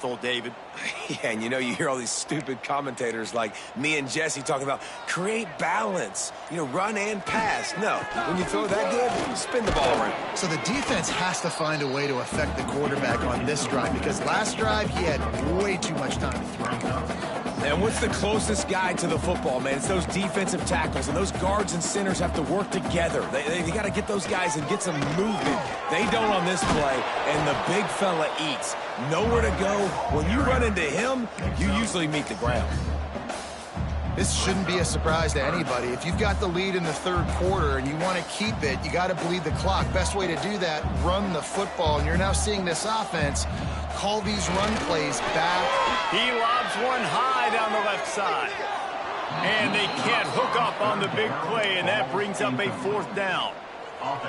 David. Yeah, and you hear all these stupid commentators like me and Jesse talking about create balance, run and pass. No, when you throw that good, spin the ball around. So the defense has to find a way to affect the quarterback on this drive because last drive he had way too much time to throw. And what's the closest guy to the football, man? It's those defensive tackles, and those guards and centers have to work together. They got to get those guys and get some movement. They don't on this play, and the big fella eats. Nowhere to go. When you run into him, you usually meet the ground. This shouldn't be a surprise to anybody. If you've got the lead in the third quarter and you want to keep it, you got to bleed the clock. Best way to do that, run the football. And you're now seeing this offense call these run plays back. He lobs one high down the left side. And they can't hook up on the big play, and that brings up a fourth down.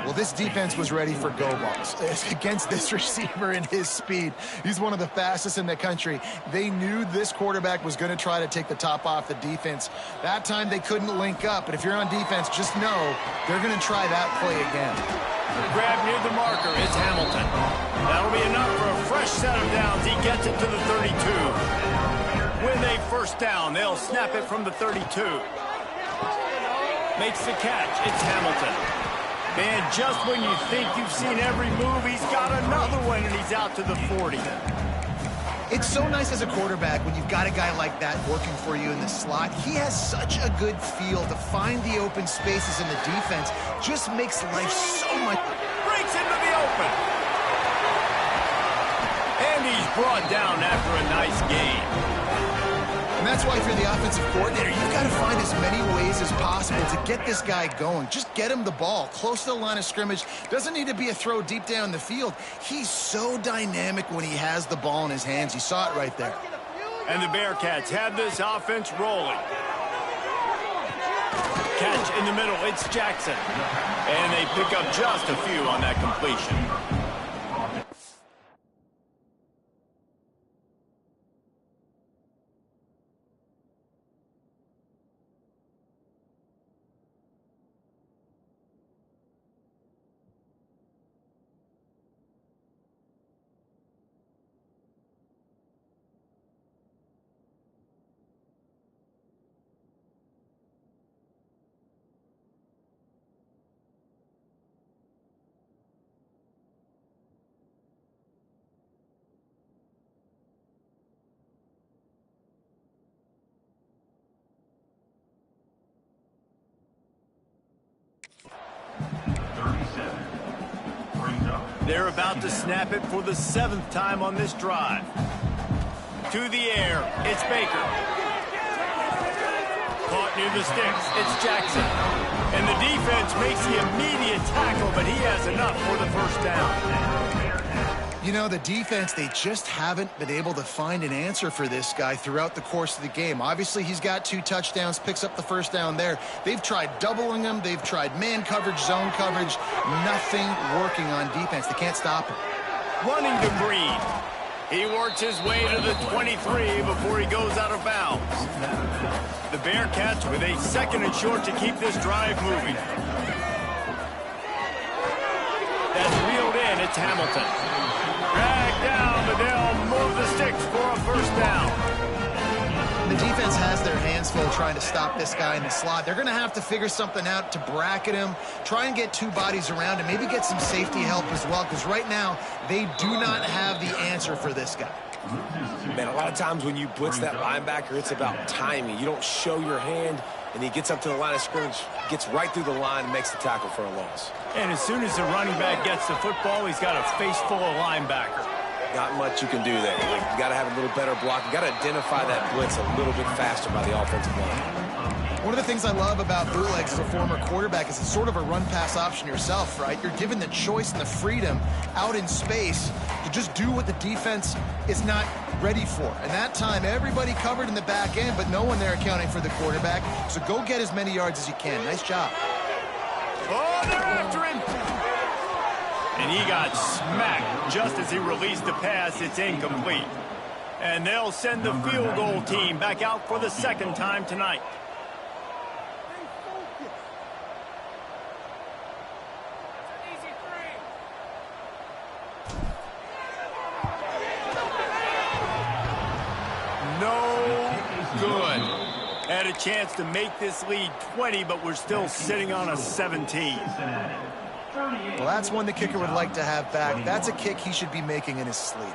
Well, this defense was ready for go balls against this receiver and his speed. He's one of the fastest in the country. They knew this quarterback was going to try to take the top off the defense. That time they couldn't link up, but if you're on defense, just know they're going to try that play again. Grab near the marker. It's Hamilton. That'll be enough for a fresh set of downs. He gets it to the 32. When they first down, they'll snap it from the 32. Makes the catch. It's Hamilton. And just when you think you've seen every move, he's got another one, and he's out to the 40. It's so nice as a quarterback when you've got a guy like that working for you in the slot. He has such a good feel to find the open spaces in the defense. Just makes life so much. Breaks into the open. And he's brought down after a nice game. And that's why if you're the offensive coordinator, you've got to find as many ways as possible to get this guy going. Just get him the ball close to the line of scrimmage. Doesn't need to be a throw deep down the field. He's so dynamic when he has the ball in his hands. You saw it right there. And the Bearcats have this offense rolling. Catch in the middle. It's Jackson. And they pick up just a few on that completion. They're about to snap it for the 7th time on this drive. To the air, it's Baker. Caught near the sticks, it's Jackson. And the defense makes the immediate tackle, but he has enough for the first down. You know, the defense, they just haven't been able to find an answer for this guy throughout the course of the game. Obviously, he's got 2 touchdowns, picks up the first down there. They've tried doubling him. They've tried man coverage, zone coverage. Nothing working on defense. They can't stop him. Running to Breed. He works his way to the 23 before he goes out of bounds. The Bearcats with a 2nd and short to keep this drive moving. That's reeled in. It's Hamilton. Drag down, but they'll move the sticks for a first down. The defense has their hands full trying to stop this guy in the slot. They're going to have to figure something out to bracket him, try and get 2 bodies around him, maybe get some safety help as well, because right now they do not have the answer for this guy. Man, a lot of times when you blitz that linebacker, it's about timing. You don't show your hand, and he gets up to the line of scrimmage, gets right through the line, and makes the tackle for a loss. And as soon as the running back gets the football, he's got a face full of linebacker. Not much you can do there. You got to have a little better block. You got to identify that blitz a little bit faster by the offensive line. One of the things I love about bootlegs as a former quarterback is it's sort of a run-pass option yourself, right? You're given the choice and the freedom out in space to just do what the defense is not ready for. And that time, everybody covered in the back end, but no one there accounting for the quarterback. So go get as many yards as you can. Nice job. Oh, they're after him. And he got smacked just as he released the pass. It's incomplete. And they'll send the field goal team back out for the 2nd time tonight. good. Had a chance to make this lead 20, but we're still sitting on a 17. Well, that's one the kicker would like to have back. That's a kick he should be making in his sleep.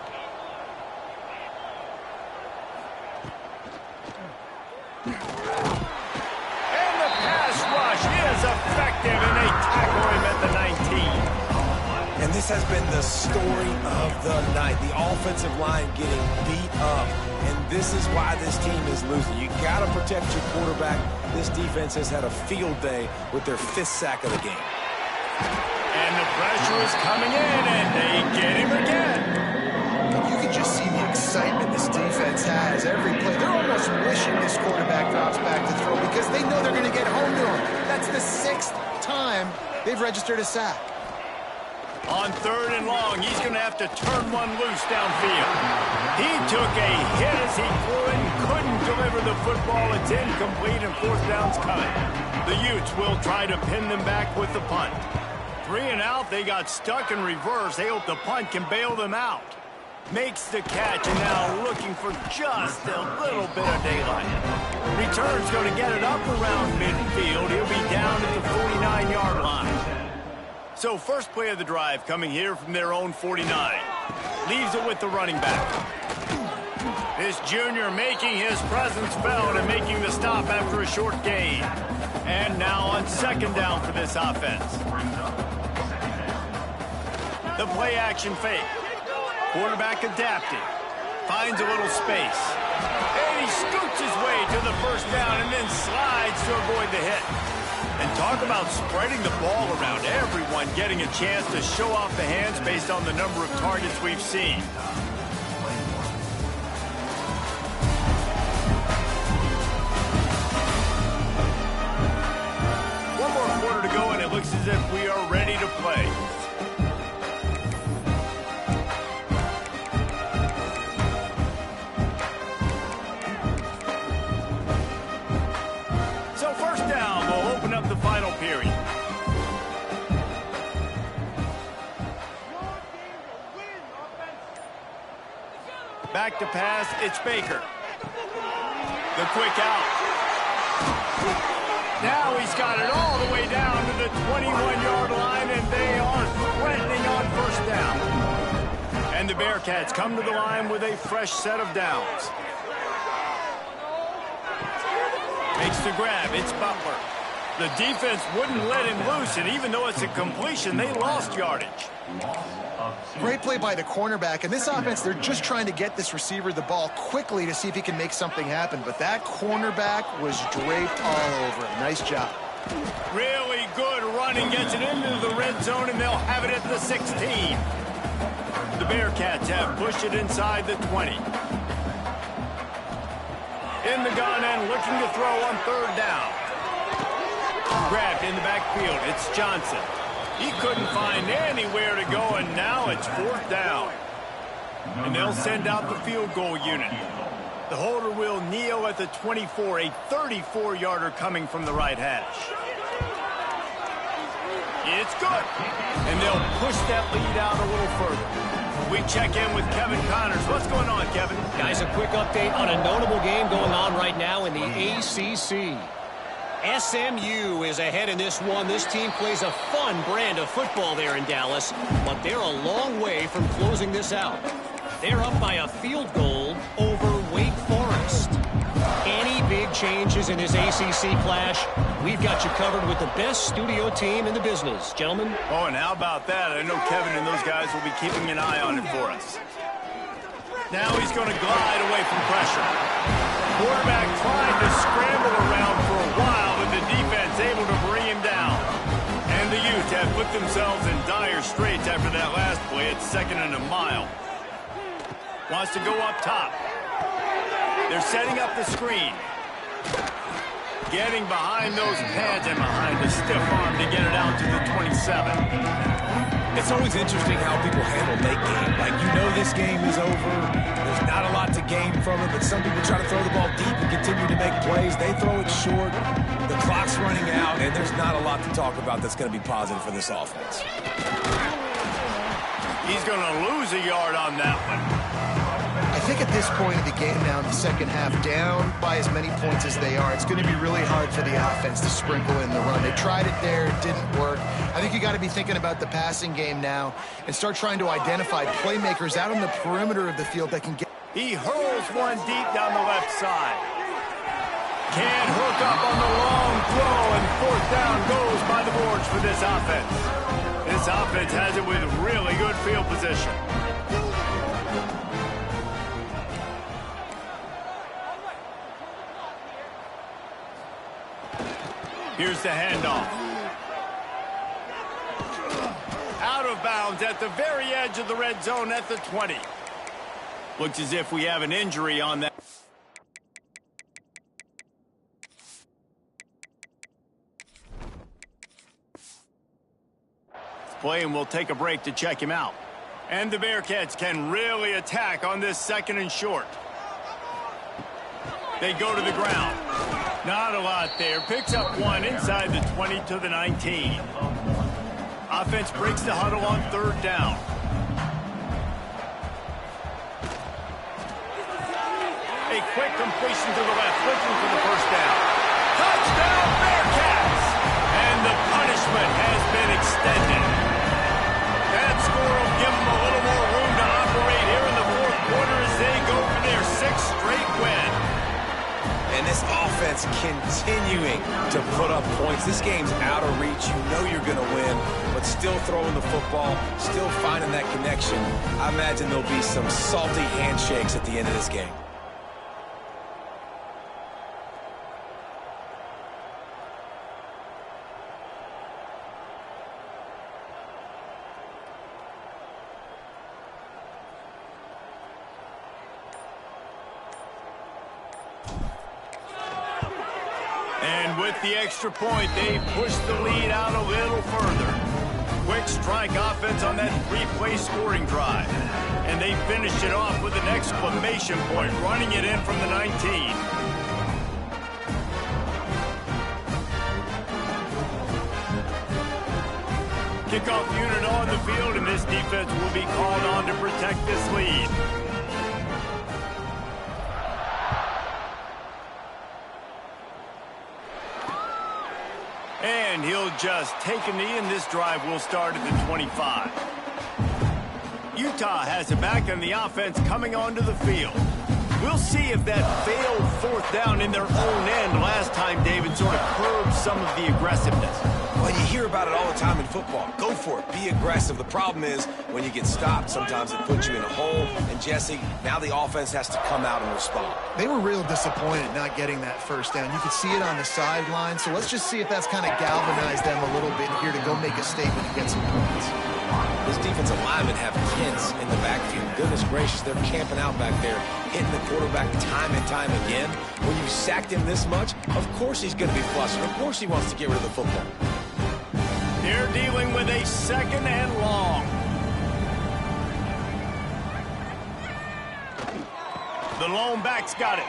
And the pass rush is effective, and they tackle him at the 19. And this has been the story of the night. The offensive line getting beat up. And this is why this team is losing. You got to protect your quarterback. This defense has had a field day with their 5th sack of the game. And the pressure is coming in, and they get him again. You can just see the excitement this defense has every play. They're almost wishing this quarterback drops back to throw because they know they're going to get home to him. That's the 6th time they've registered a sack. On 3rd and long, he's going to have to turn one loose downfield. He took a hit as he threw it and couldn't deliver the football. It's incomplete and 4th down's coming. The Utes will try to pin them back with the punt. 3 and out, they got stuck in reverse. They hope the punt can bail them out. Makes the catch and now looking for just a little bit of daylight. Return's going to get it up around midfield. He'll be down at the 49-yard line. So first play of the drive coming here from their own 49. Leaves it with the running back. This junior making his presence felt and making the stop after a short gain. And now on 2nd down for this offense. The play action fake. Quarterback adapting. Finds a little space. And he scoots his way to the 1st down and then slides to avoid the hit. And talk about spreading the ball around. Everyone getting a chance to show off the hands based on the number of targets we've seen. One more quarter to go, and it looks as if we are ready to play. Back to pass, it's Baker. The quick out. Now he's got it all the way down to the 21-yard line, and they are threatening on 1st down. And the Bearcats come to the line with a fresh set of downs. Makes the grab, it's Butler. The defense wouldn't let him loose, and even though it's a completion, they lost yardage. Great play by the cornerback. And this offense, they're just trying to get this receiver the ball quickly to see if he can make something happen. But that cornerback was draped all over him. Nice job. Really good running. Gets it into the red zone, and they'll have it at the 16. The Bearcats have pushed it inside the 20. In the gun and looking to throw on 3rd down. Grabbed in the backfield. It's Johnson. He couldn't find anywhere to go, and now it's 4th down. And they'll send out the field goal unit. The holder will kneel at the 24, a 34-yarder coming from the right hash. It's good. And they'll push that lead out a little further. We check in with Kevin Connors. What's going on, Kevin? Guys, a quick update on a notable game going on right now in the ACC. SMU is ahead in this one. This team plays a fun brand of football there in Dallas, but they're a long way from closing this out. They're up by a field goal over Wake Forest. Any big changes in this ACC clash, we've got you covered with the best studio team in the business. Gentlemen? Oh, and how about that? I know Kevin and those guys will be keeping an eye on it for us. Now he's going to glide away from pressure. Quarterback trying to scramble around for a while, but the defense able to bring him down. And the Utes have put themselves in dire straits after that last play. It's 2nd and a mile. Wants to go up top. They're setting up the screen. Getting behind those pads and behind the stiff arm to get it out to the 27. It's always interesting how people handle late game. Like, you know this game is over. There's not a lot to gain from it, but some people try to throw the ball deep and continue to make plays. They throw it short. The clock's running out, and there's not a lot to talk about that's going to be positive for this offense. He's going to lose a yard on that one. I think at this point of the game now in the second half, down by as many points as they are, it's going to be really hard for the offense to sprinkle in the run. They tried it there, it didn't work. I think you got to be thinking about the passing game now and start trying to identify playmakers out on the perimeter of the field that can get. He hurls one deep down the left side. Can't hook up on the long throw, and fourth down goes by the boards for this offense. This offense has it with really good field position. Here's the handoff. Out of bounds at the very edge of the red zone at the 20. Looks as if we have an injury on that. Play, and we'll take a break to check him out. And the Bearcats can really attack on this second and short. They go to the ground. Not a lot there. Picks up one inside the 20 to the 19. Offense breaks the huddle on third down. A quick completion to the left, looking for the first down. Touchdown, Bearcats! And the punishment has been extended. That score will give them a little more room to operate here in the fourth quarter as they go for their sixth straight win. And this offense continuing to put up points. This game's out of reach. You know you're going to win, but still throwing the football, still finding that connection. I imagine there'll be some salty handshakes at the end of this game. And with the extra point, they push the lead out a little further. Quick strike offense on that three-play scoring drive. And they finished it off with an exclamation point, running it in from the 19. Kickoff unit on the field, and this defense will be called on to protect this lead. And he'll just take a knee, and this drive will start at the 25. Utah has it back, and the offense coming onto the field. We'll see if that failed fourth down in their own end last time, David, sort of curbed some of the aggressiveness. Well, you hear about it all the time in football. Go for it. Be aggressive. The problem is when you get stopped, sometimes it puts you in a hole. And, Jesse, now the offense has to come out and respond. They were real disappointed not getting that first down. You could see it on the sideline. So let's just see if that's kind of galvanized them a little bit here to go make a statement and get some points. This defensive linemen have kids in the backfield. Goodness gracious, they're camping out back there, hitting the quarterback time and time again. When you sacked him this much, of course he's going to be flustered. Of course he wants to get rid of the football. They're dealing with a second and long. The lone back's got it.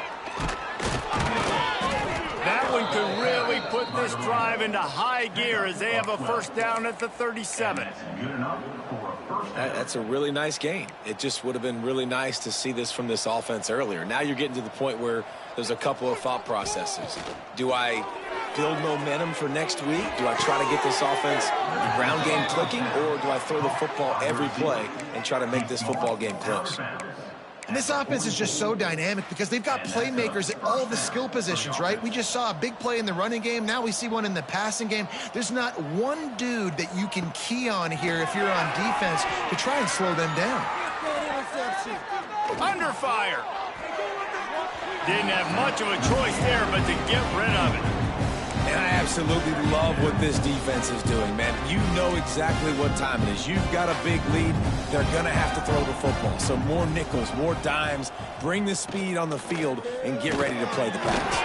That one could really put this drive into high gear as they have a first down at the 37. That's a really nice game. It just would have been really nice to see this from this offense earlier. Now you're getting to the point where there's a couple of thought processes. Do I build momentum for next week? Do I try to get this offense, the ground game clicking, or do I throw the football every play and try to make this football game close? And this offense is just so dynamic because they've got playmakers at all the skill positions, right? We just saw a big play in the running game. Now we see one in the passing game. There's not one dude that you can key on here if you're on defense to try and slow them down. Under fire. Didn't have much of a choice there, but to get rid of it. And I absolutely love what this defense is doing, man. You know exactly what time it is. You've got a big lead. They're going to have to throw the football. So more nickels, more dimes. Bring the speed on the field and get ready to play the pass.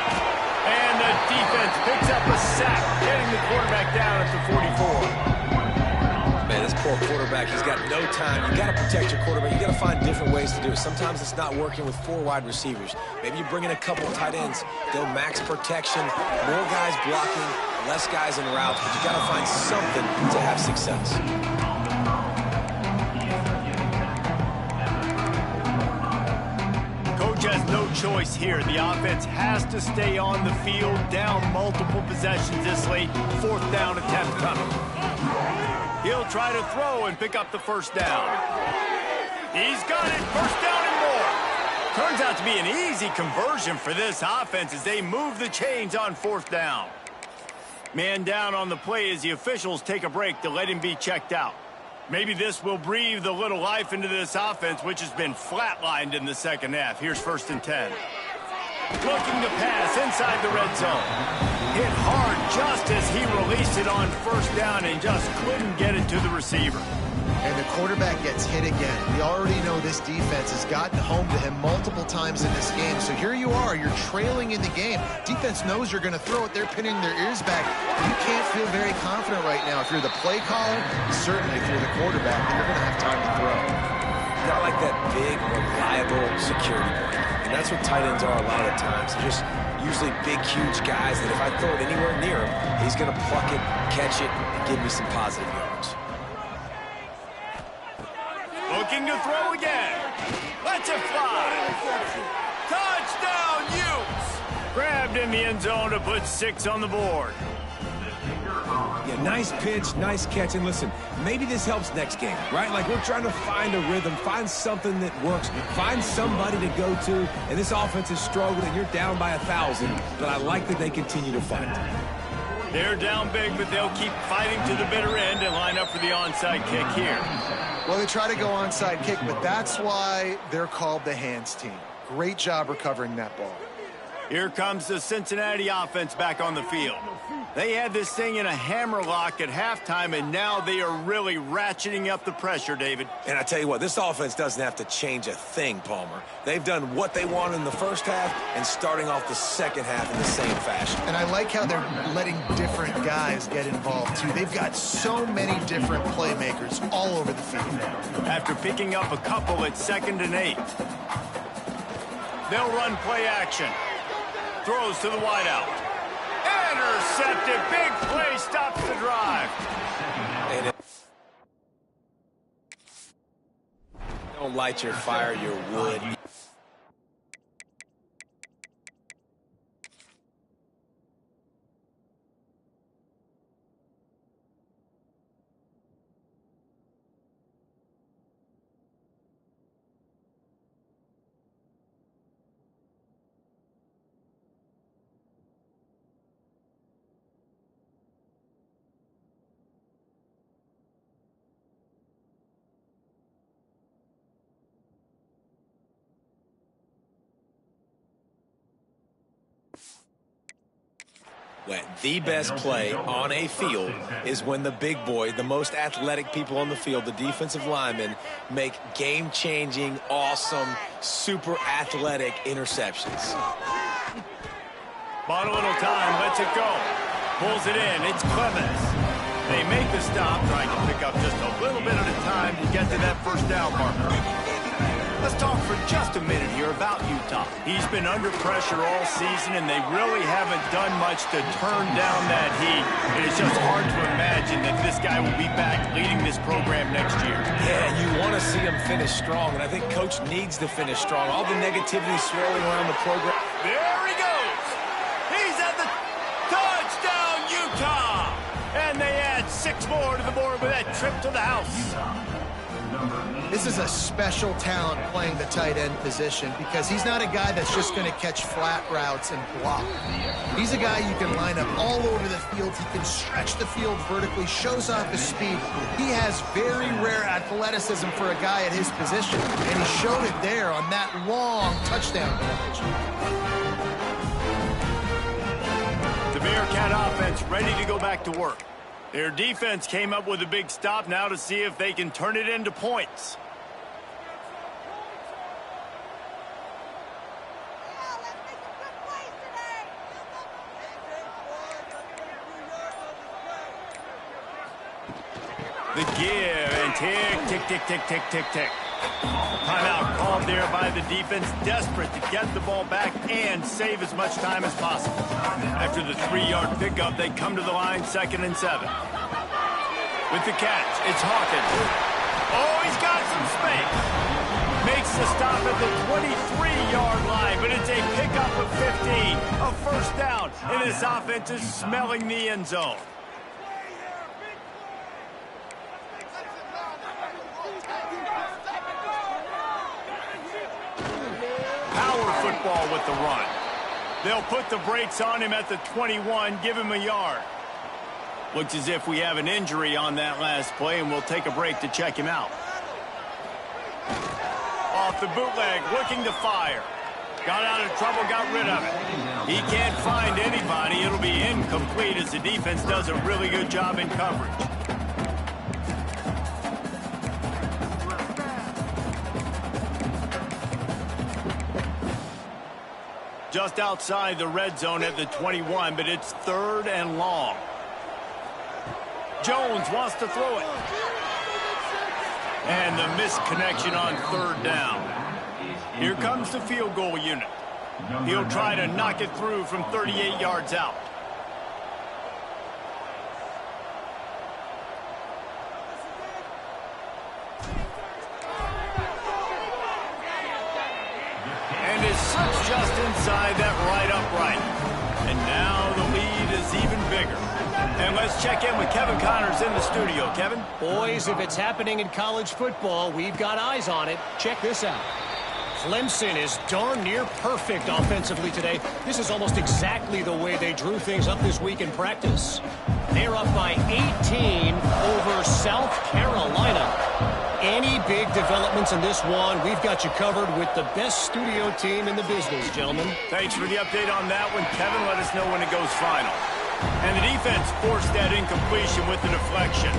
And the defense picks up a sack, getting the quarterback down at the 44. Man, this poor quarterback, he's got no time. You got to protect your quarterback. You got to find different ways to do it. Sometimes it's not working with 4 wide receivers. Maybe you bring in a couple of tight ends. They'll max protection, more guys blocking, less guys in routes, but you got to find something to have success. no choice here. The offense has to stay on the field, down multiple possessions this late. 4th down attempt coming. He'll try to throw and pick up the first down. He's got it. First down and more. Turns out to be an easy conversion for this offense as they move the chains on 4th down. Man down on the play as the officials take a break to let him be checked out. Maybe this will breathe a little life into this offense, which has been flatlined in the second half. Here's 1st and 10. Looking to pass inside the red zone. Hit hard just as he released it on 1st down and just couldn't get it to the receiver. And the quarterback gets hit again. We already know this defense has gotten home to him multiple times in this game. So here you are, you're trailing in the game. Defense knows you're going to throw it. They're pinning their ears back. You can't feel very confident right now. If you're the play caller, certainly if you're the quarterback, then you're going to have time to throw. Got like that big, reliable security blanket. And that's what tight ends are a lot of the times. They're just usually big, huge guys that if I throw it anywhere near him, he's going to pluck it, catch it, and give me some positive yards. Looking to throw again. Lets it fly. Touchdown, Utes. Grabbed in the end zone to put 6 on the board. Yeah, nice pitch, nice catch. And listen, maybe this helps next game, right? Like we're trying to find a rhythm, find something that works, find somebody to go to. And this offense is struggling, and you're down by 1,000. But I like that they continue to fight. They're down big, but they'll keep fighting to the bitter end and line up for the onside kick here. Well, they try to go onside kick, but that's why they're called the hands team. Great job recovering that ball. Here comes the Cincinnati offense back on the field. They had this thing in a hammerlock at halftime, and now they are really ratcheting up the pressure, David. And I tell you what, this offense doesn't have to change a thing, Palmer. They've done what they wanted in the first half and starting off the second half in the same fashion. And I like how they're letting different guys get involved, too. They've got so many different playmakers all over the field. After picking up a couple at 2nd and 8. They'll run play action. Throws to the wideout. Intercepted. Big play stops the drive. And don't light your fire, your wood. The best play on a field is when the big boy, the most athletic people on the field, the defensive linemen, make game-changing, awesome, super athletic interceptions. Bought a little time, lets it go. Pulls it in, it's Clemens. They make the stop, trying to pick up just a little bit at a time to get to that first down marker. Let's talk for just a minute here about Utah. He's been under pressure all season, and they really haven't done much to turn down that heat. It is just hard to imagine that this guy will be back leading this program next year. Yeah, you want to see him finish strong, and I think Coach needs to finish strong. All the negativity swirling around the program. There he goes. He's at the touchdown, Utah. And they add 6 more to the board with that trip to the house. This is a special talent playing the tight end position because he's not a guy that's just going to catch flat routes and block. He's a guy you can line up all over the field. He can stretch the field vertically, shows off his speed. He has very rare athleticism for a guy at his position, and he showed it there on that long touchdown catch. The Bearcat offense ready to go back to work. Their defense came up with a big stop now to see if they can turn it into points. The give and tick, tick, tick, tick, tick, tick, tick. Timeout called there by the defense, desperate to get the ball back and save as much time as possible. After the 3-yard pickup, they come to the line, 2nd and 7. With the catch, it's Hawkins. Oh, he's got some space. makes the stop at the 23-yard line, but it's a pickup of 15. A first down, and this offense is smelling the end zone. Power football with the run. They'll put the brakes on him at the 21, give him a yard. Looks as if we have an injury on that last play, and we'll take a break to check him out. Off the bootleg, looking to fire. Got out of trouble, got rid of it. He can't find anybody. It'll be incomplete as the defense does a really good job in coverage. Just outside the red zone at the 21, but it's 3rd and long. Jones wants to throw it. And the misconnection on 3rd down. Here comes the field goal unit. He'll try to knock it through from 38 yards out. And it slips just inside that right upright. And now the lead is even bigger. And let's check in with Kevin Connors in the studio. Kevin? Boys, if it's happening in college football, we've got eyes on it. Check this out. Clemson is darn near perfect offensively today. This is almost exactly the way they drew things up this week in practice. They're up by 18 over South Carolina. Any big developments in this one, we've got you covered with the best studio team in the business, gentlemen. Thanks for the update on that one, Kevin. Let us know when it goes final. And the defense forced that incompletion with the deflection.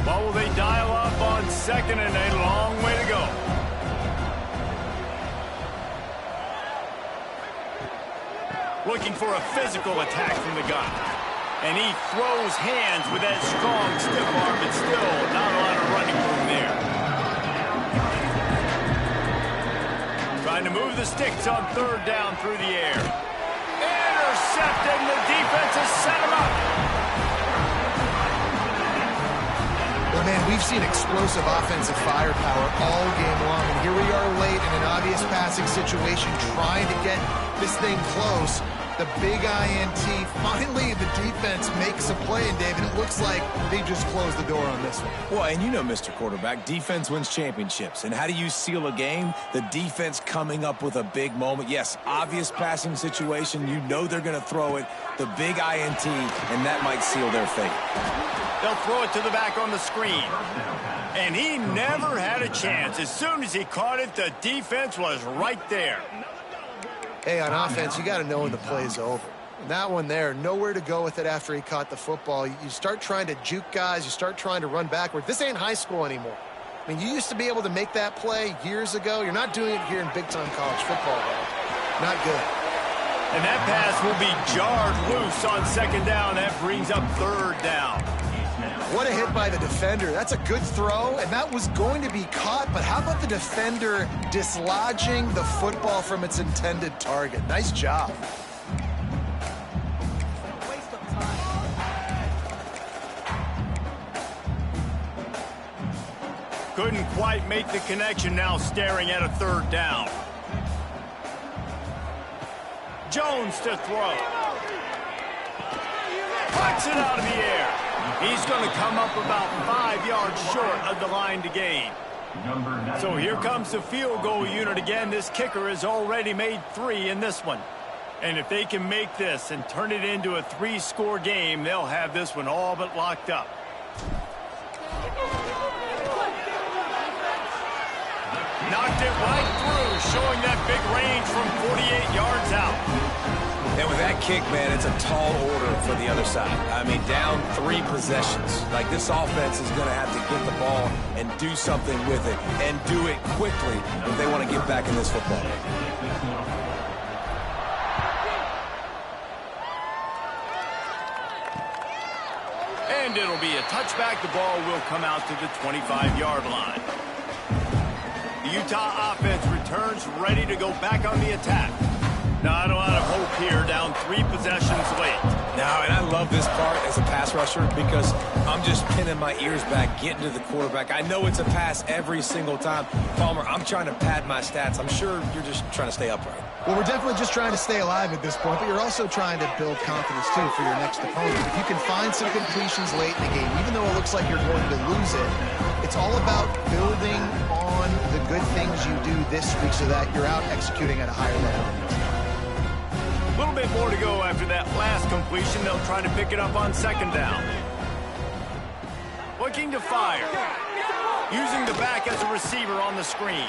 What will they dial up on 2nd and a long way to go? Looking for a physical attack from the gun. And he throws hands with that strong, stiff arm, but still not a lot of running room there. Trying to move the sticks on 3rd down through the air. Intercepting, the defense has set him up. Well, man, we've seen explosive offensive firepower all game long, and here we are late in an obvious passing situation trying to get this thing close. The big INT, finally the defense makes a play, and David, it looks like they just closed the door on this one. Well, and you know, Mr. Quarterback, defense wins championships. And how do you seal a game? The defense coming up with a big moment. Yes, obvious passing situation. You know they're going to throw it. The big INT, and that might seal their fate. They'll throw it to the back on the screen. And he never had a chance. As soon as he caught it, the defense was right there. Hey, on offense, you got to know when the play's over. And that one there, nowhere to go with it after he caught the football. You start trying to juke guys. You start trying to run backward. This ain't high school anymore. I mean, you used to be able to make that play years ago. You're not doing it here in big-time college football, though. Not good. And that pass will be jarred loose on 2nd down. That brings up 3rd down. What a hit by the defender. That's a good throw, and that was going to be caught, but how about the defender dislodging the football from its intended target? Nice job. Couldn't quite make the connection, now staring at a 3rd down. Jones to throw. Puts it out of the air. He's going to come up about 5 yards short of the line to gain. So here comes the field goal unit again. This kicker has already made 3 in this one. And if they can make this and turn it into a 3-score game, they'll have this one all but locked up. Knocked it right through, showing that big range from 48 yards out. And with that kick, man, it's a tall order for the other side. I mean, down 3 possessions. Like, this offense is going to have to get the ball and do something with it, and do it quickly if they want to get back in this football game. And it'll be a touchback. The ball will come out to the 25-yard line. The Utah offense returns ready to go back on the attack. Not a lot of hope here, down 3 possessions late. Now, and I love this part as a pass rusher because I'm just pinning my ears back, getting to the quarterback. I know it's a pass every single time. Palmer, I'm trying to pad my stats. I'm sure you're just trying to stay upright. Well, we're definitely just trying to stay alive at this point, but you're also trying to build confidence, too, for your next opponent. If you can find some completions late in the game, even though it looks like you're going to lose it, it's all about building on the good things you do this week so that you're out executing at a higher level. A little bit more to go after that last completion. They'll try to pick it up on 2nd down. Looking to fire. Using the back as a receiver on the screen.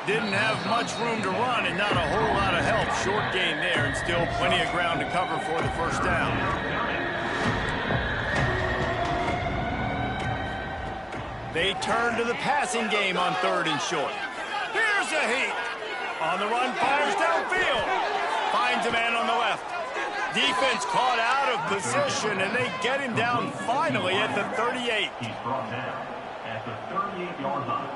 Didn't have much room to run and not a whole lot of help. Short gain there and still plenty of ground to cover for the 1st down. They turn to the passing game on 3rd and short. Here's a heat. On the run, fires downfield. Finds a man on the left. Defense caught out of position, and they get him down finally at the 38. He's brought down at the 38-yard line.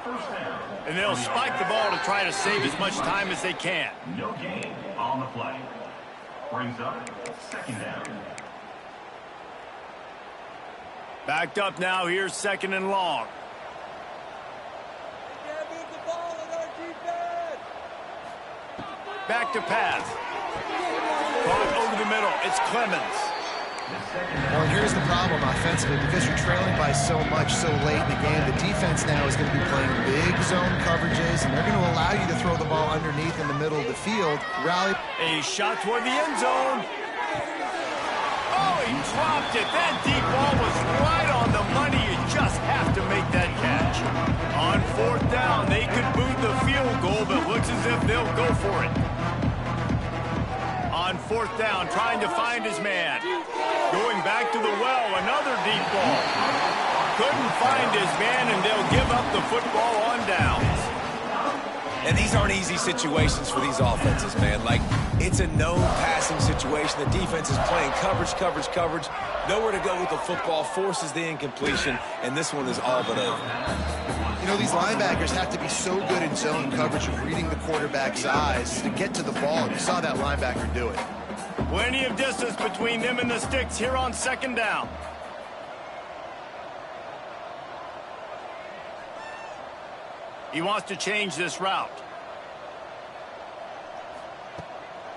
1st down. And they'll spike the ball to try to save as much time as they can. No gain on the play. Brings up 2nd down. Backed up now. Here's 2nd and long. Back to pass. Caught over the middle. It's Clemens. Well, here's the problem offensively. Because you're trailing by so much so late in the game, the defense now is going to be playing big zone coverages, and they're going to allow you to throw the ball underneath in the middle of the field. Rally. A shot toward the end zone. Oh, he dropped it. That deep ball was right on the money. You just have to make that catch. On 4th down, they could boot the field goal, but looks as if they'll go for it. On 4th down, trying to find his man. Going back to the well, another deep ball. Couldn't find his man, and they'll give up the football on downs. And these aren't easy situations for these offenses, man. Like, it's a known passing situation. The defense is playing coverage, coverage, coverage. Nowhere to go with the football, forces the incompletion, and this one is all but over. You know, these linebackers have to be so good in zone coverage of reading the quarterback's eyes to get to the ball. You saw that linebacker do it. Plenty of distance between them and the sticks here on 2nd down. He wants to change this route.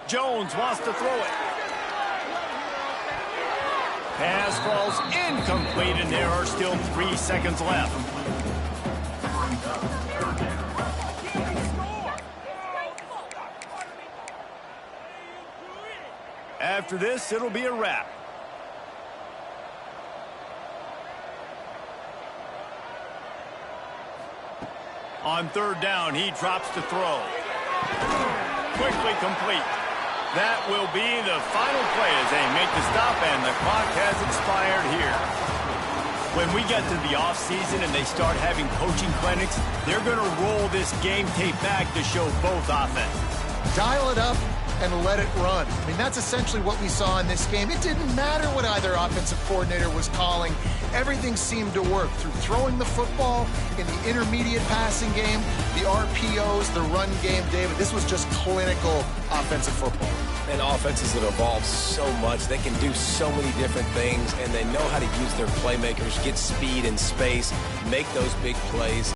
Jones wants to throw it. Pass falls incomplete, and there are still 3 seconds left. After this, it'll be a wrap. On 3rd down, he drops to throw. Quickly complete. That will be the final play as they make the stop, and the clock has expired here. When we get to the offseason and they start having coaching clinics, they're going to roll this game tape back to show both offenses. Dial it up and let it run. I mean, that's essentially what we saw in this game. It didn't matter what either offensive coordinator was calling. Everything seemed to work through throwing the football in the intermediate passing game, the RPOs, the run game, David. This was just clinical offensive football. And offenses have evolved so much. They can do so many different things, and they know how to use their playmakers, get speed and space, make those big plays.